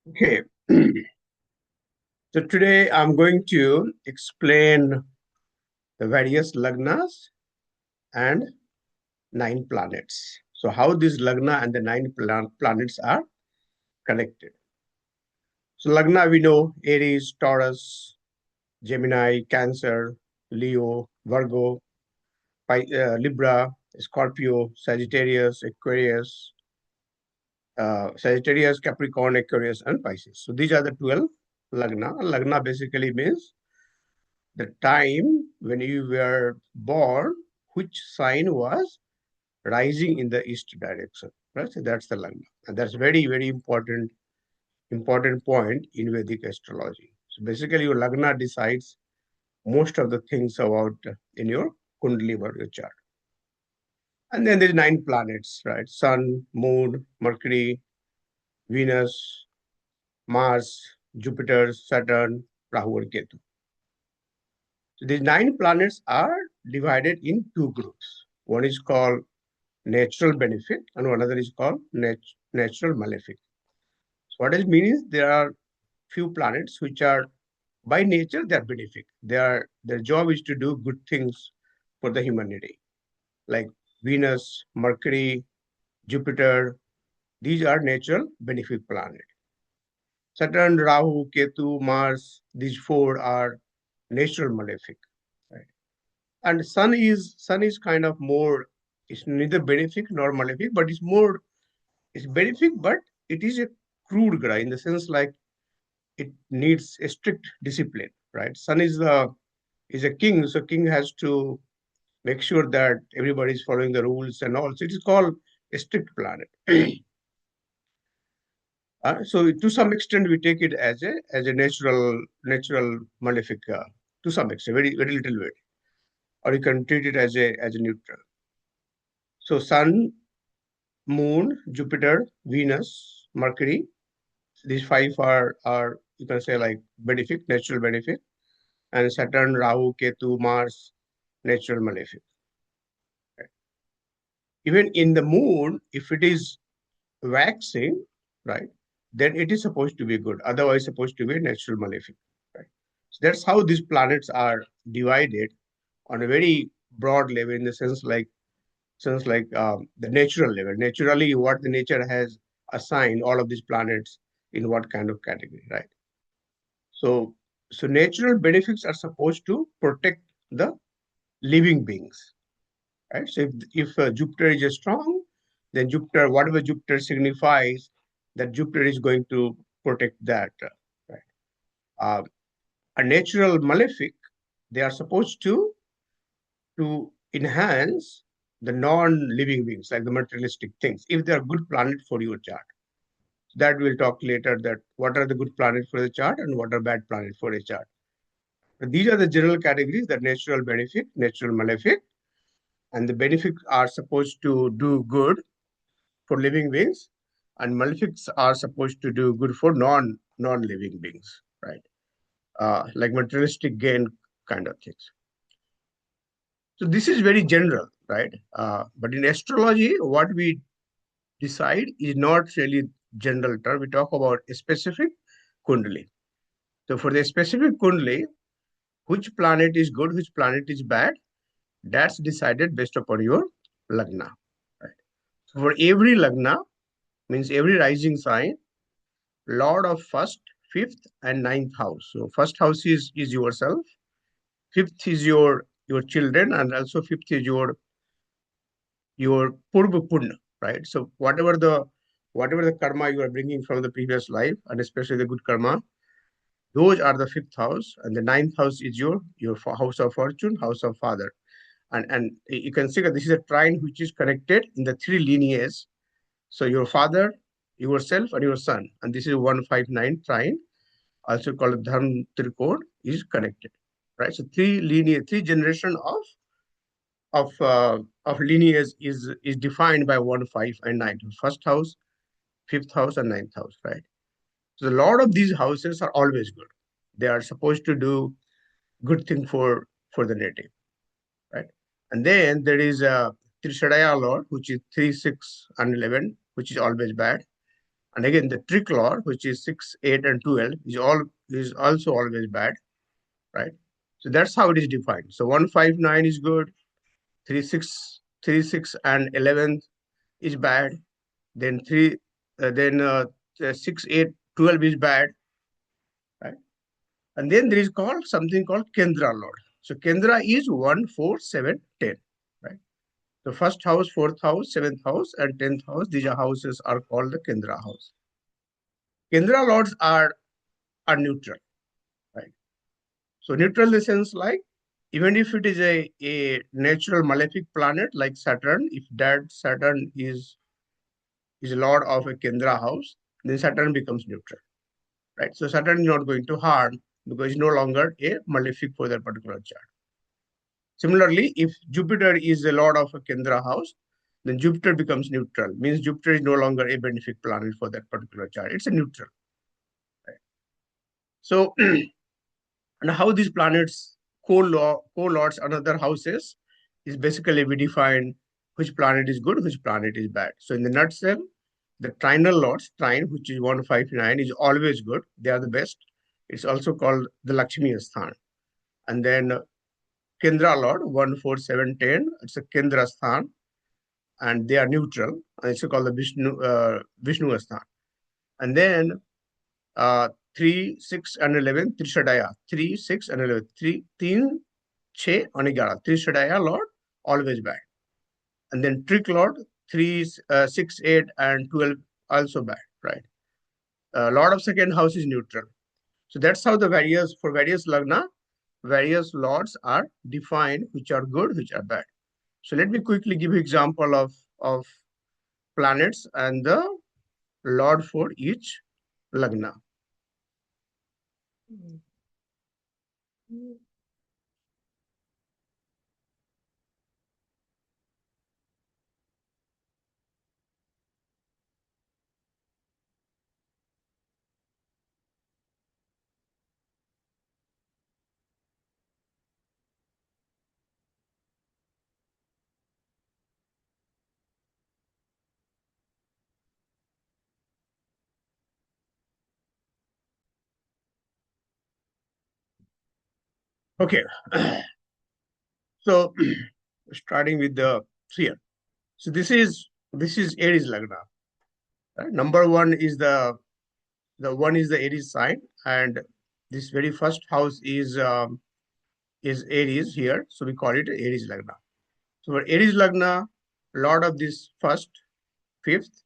Okay, so today I'm going to explain the various lagnas and nine planets. So how these lagna and the nine planets are connected. So lagna we know Aries, Taurus, Gemini, Cancer, Leo, Virgo, Libra, Scorpio, Sagittarius, Capricorn, Aquarius, and Pisces. So these are the 12 lagna. Lagna basically means the time when you were born, which sign was rising in the east direction. Right? So that's the lagna. And that's very, very important point in Vedic astrology. So basically your lagna decides most of the things about in your Kundali or your chart. And then there's nine planets, right? Sun, Moon, Mercury, Venus, Mars, Jupiter, Saturn, Rahu, and Ketu. So these nine planets are divided in two groups. One is called natural benefic and another is called natural malefic. So what it means is there are few planets which are by nature they are benefic. Their job is to do good things for the humanity, like Venus, Mercury, Jupiter. These are natural benefic planets. Saturn, Rahu, Ketu, Mars. These four are natural malefic. Right? And sun is kind of more. It's neither benefic nor malefic, but it's benefic, but it is a crude graha in the sense like it needs a strict discipline, right? Sun is a king, so king has to make sure that everybody is following the rules and all. So it is called a strict planet. So to some extent, we take it as a natural malefic to some extent, very very little bit, or you can treat it as a neutral. So Sun, Moon, Jupiter, Venus, Mercury. These five are you can say like benefic, natural benefic, and Saturn, Rahu, Ketu, Mars, natural malefic. Right? Even in the moon, if it is waxing, right, then it is supposed to be good. Otherwise, supposed to be natural malefic. Right? So that's how these planets are divided on a very broad level, in the sense like the natural level. Naturally, what the nature has assigned all of these planets in what kind of category, right? So, so natural benefits are supposed to protect the living beings, right? So if Jupiter is strong, then Jupiter, whatever Jupiter signifies, that Jupiter is going to protect that, right? Uh, a natural malefic, they are supposed to enhance the non-living beings, like the materialistic things, if they are good planet for your chart. That we'll talk later. That what are the good planets for the chart and what are bad planets for a chart. These are the general categories: the natural benefic, natural malefic, and the benefics are supposed to do good for living beings, and malefics are supposed to do good for non-living beings, right? Like materialistic gain kind of things. So this is very general, right? But in astrology, what we decide is not really general term. We talk about a specific kundali. So for the specific kundali, which planet is good, which planet is bad, that's decided based upon your lagna. Right? So for every lagna, means every rising sign, Lord of first, fifth, and ninth house. So first house is yourself, fifth is your children, and also fifth is your purva punya, right? So whatever the karma you are bringing from the previous life, and especially the good karma, those are the fifth house, and the ninth house is your house of fortune, house of father. And you can see that this is a trine which is connected in the three lineages. So your father, yourself, and your son, and this is 159 trine, also called Dharm Trikod, is connected, right? So three generation of lineage is defined by 1, 5, and 9. First house, fifth house, and ninth house, right? So a lot of these houses are always good. They are supposed to do good thing for the native, right? And then there is a Trishadaya Lord, which is 3, 6, and 11, which is always bad. And again, the trick lord, which is 6, 8, and 12, is also always bad, right? So that's how it is defined. So 159 is good, 36 and 11 is bad, then 6, 8, 12 is bad, right? And then there is called something called Kendra Lord. So Kendra is 1, 4, 7, 10, right? The first house, fourth house, seventh house, and 10th house, these are houses are called the Kendra house. Kendra lords are neutral, right? So neutral in the sense like, even if it is a natural malefic planet like Saturn, if that Saturn is a lord of a Kendra house, then Saturn becomes neutral, right? So Saturn is not going to harm because it's no longer a malefic for that particular chart. Similarly, if Jupiter is a lord of a Kendra house, then Jupiter becomes neutral, means Jupiter is no longer a benefic planet for that particular chart. It's a neutral. Right? So, and how these planets co-lords another houses is basically we define which planet is good, which planet is bad. So in the nutshell, the trinal lords, trine, which is 159, is always good. They are the best. It's also called the Lakshmi Sthan. And then Kendra Lord, 1, 4, 7, 10, it's a Kendra Sthan, and they are neutral. And it's called the Vishnu Sthan. And then 3, 6, and 11, Trishadaya. 3, 6, and 11. 3, 3, 6, and 11. Trishadaya Lord, always bad. And then Trick Lord, 3, 6, 8, and 12, also bad, right? Lord of second house is neutral. So that's how for various Lagna, various lords are defined, which are good, which are bad. So let me quickly give you example of planets and the lord for each Lagna. Okay, so starting with the here. So this is Aries Lagna. Right? Number one is the one is the Aries sign, and this very first house is Aries here, so we call it Aries Lagna. So for Aries Lagna, lord of this first, fifth,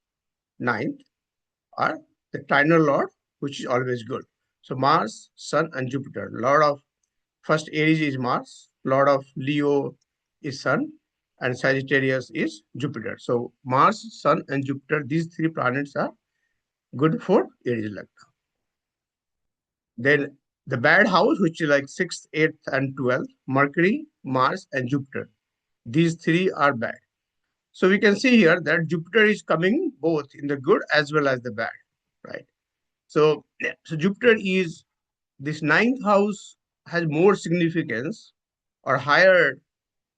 ninth are the trinal lord, which is always good. So Mars, Sun, and Jupiter. Lord of first Aries is Mars, lord of Leo is Sun, and Sagittarius is Jupiter. So Mars, Sun, and Jupiter, these three planets are good for Aries Lagna. Then the bad house, which is like 6th, 8th, and 12th, Mercury, Mars, and Jupiter. These three are bad. So we can see here that Jupiter is coming both in the good as well as the bad, right? So, so Jupiter is this ninth house has more significance or higher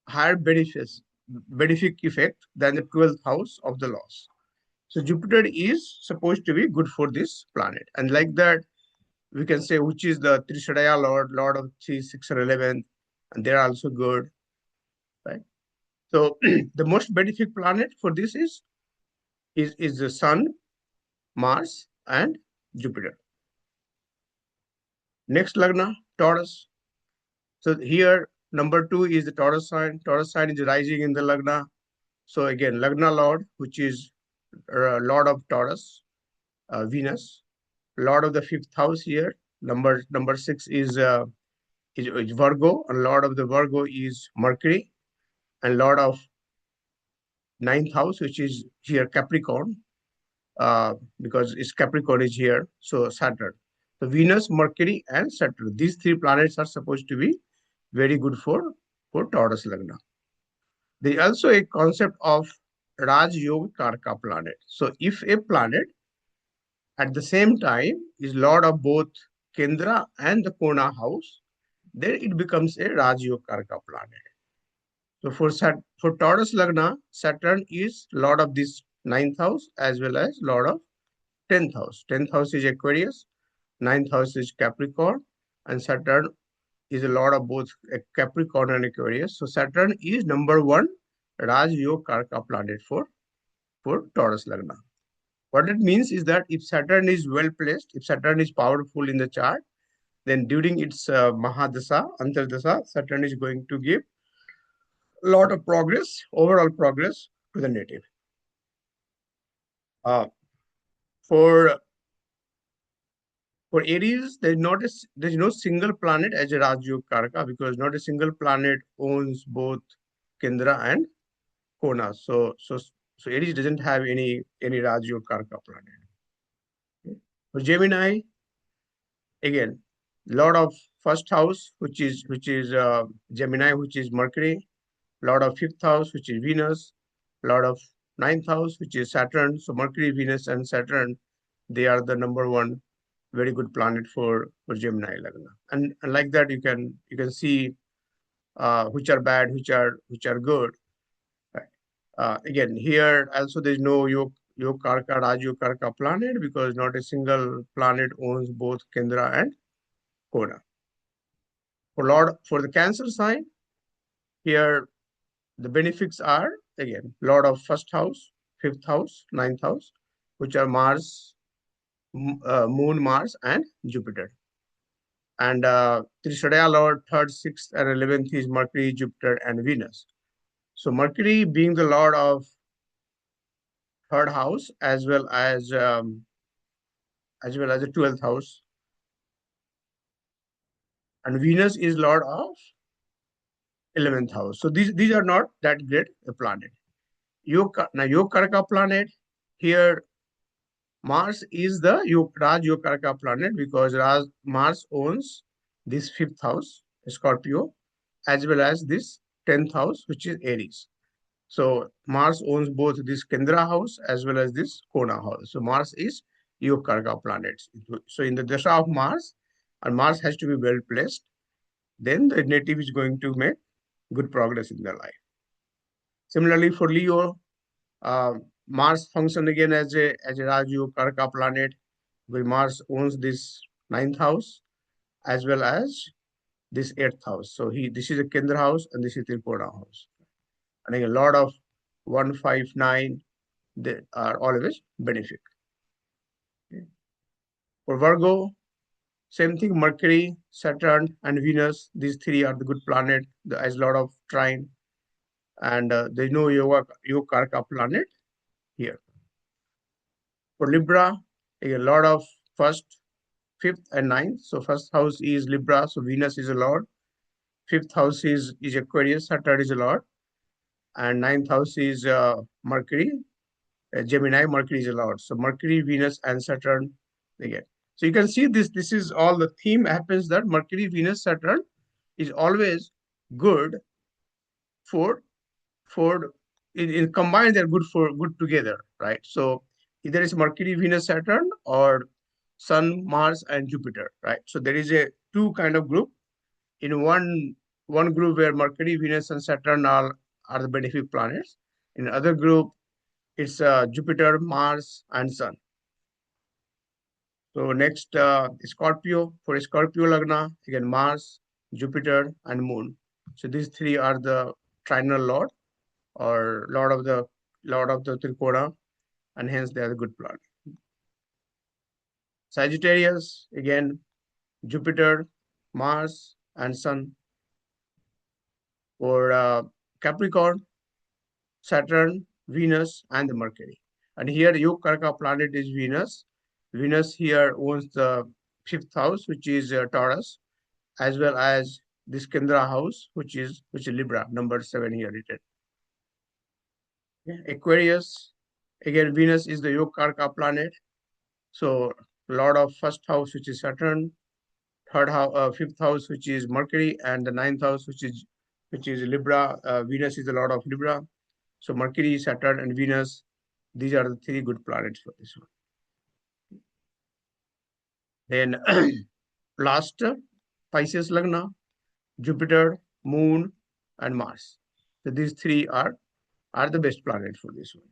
benefic effect than the 12th house of the loss. So Jupiter is supposed to be good for this planet. And like that, we can say which is the Trishadaya Lord of 3, 6, and 11, and they're also good, right? So the most benefic planet for this is the Sun, Mars, and Jupiter. Next Lagna, Taurus. So here, number 2 is the Taurus sign. Taurus sign is rising in the Lagna. So again, Lagna Lord, which is Lord of Taurus, Venus. Lord of the fifth house here. Number 6 is Virgo, and Lord of the Virgo is Mercury, and Lord of ninth house, which is here Capricorn, because it's Capricorn is here, so Saturn. So Venus, Mercury, and Saturn. These three planets are supposed to be very good for Taurus Lagna. There is also a concept of Raj Yoga Karka planet. So if a planet at the same time is lord of both Kendra and the Kona house, then it becomes a Raj Yoga Karka planet. So for Taurus Lagna, Saturn is lord of this ninth house as well as lord of 10th house. 10th house is Aquarius, 9th house is Capricorn, and Saturn is a lot of both Capricorn and Aquarius. So Saturn is number one Raj Yoga Karka planet for Taurus Lagna. What it means is that if Saturn is well placed, if Saturn is powerful in the chart, then during its Mahadasa, Antardasa, Saturn is going to give a lot of progress, overall progress to the native. Uh, for Aries, there's no single planet as a Rajyoga Karaka because not a single planet owns both Kendra and Kona. So Aries doesn't have any Rajyoga Karaka planet. For Gemini, again, lot of first house, which is Gemini, which is Mercury, lot of fifth house, which is Venus, lot of ninth house, which is Saturn. So Mercury, Venus, and Saturn, they are the number one very good planet for Gemini Lagna. And like that, you can see which are bad, which are good. Right? Again, here also there's no Yoga Karka, Raj Yoga Karka planet because not a single planet owns both Kendra and Kona. For the Cancer sign, here the benefics are again Lord of first house, fifth house, ninth house, which are Mars, Moon, Mars, and Jupiter. And Trishadaya Lord, third, sixth, and 11th is Mercury, Jupiter, and Venus. So Mercury being the Lord of third house as well as the 12th house, and Venus is Lord of 11th house. So these are not that great a planet. Now Yoga planet here. Mars is the Raj Yoga planet because Mars owns this fifth house, Scorpio, as well as this 10th house, which is Aries. So Mars owns both this Kendra house as well as this Kona house. So Mars is Yoga planets. So in the Dasha of Mars, and Mars has to be well placed, then the native is going to make good progress in their life. Similarly, for Leo, Mars function again as a Raju Karka planet, where Mars owns this ninth house as well as this eighth house. So this is a Kendra house and this is Tripura house. And again, a lot of 1, 5, 9, they are always benefic. Okay. For Virgo, same thing, Mercury, Saturn, and Venus. These three are the good planet. There's a lot of trine. And there's no Yoga Karka planet here. For Libra, a lot of first, fifth, and ninth. So first house is Libra, so Venus is a lord. Fifth house is Aquarius, Saturn is a lord. And ninth house is Mercury, Gemini, Mercury is a lord. So Mercury, Venus, and Saturn again. So you can see this is all the theme happens that Mercury, Venus, Saturn is always good for in combined they're good together, right? So either is Mercury, Venus, Saturn, or Sun, Mars, and Jupiter, right? So there is a two kind of group. In one group where Mercury, Venus, and Saturn are the benefic planets. In other group, it's Jupiter, Mars, and Sun. So next, Scorpio. For Scorpio Lagna, again Mars, Jupiter, and Moon. So these three are the trinal lord or lord of the Trikona, and hence they are the good planet. Sagittarius, again Jupiter, Mars, and Sun. For Capricorn, Saturn, Venus, and the Mercury. And here Yoga Karka planet is Venus. Venus here owns the fifth house, which is Taurus, as well as this Kendra house, which is Libra, number 7 here written. Okay. Aquarius, again Venus is the Yoga Karka planet. So Lord of first house, which is Saturn, fifth house, which is Mercury, and the ninth house, which is Libra. Venus is the Lord of Libra. So Mercury, Saturn, and Venus, these are the three good planets for this one. Then last, Pisces Lagna, Jupiter, Moon, and Mars. So these three are the best planets for this one.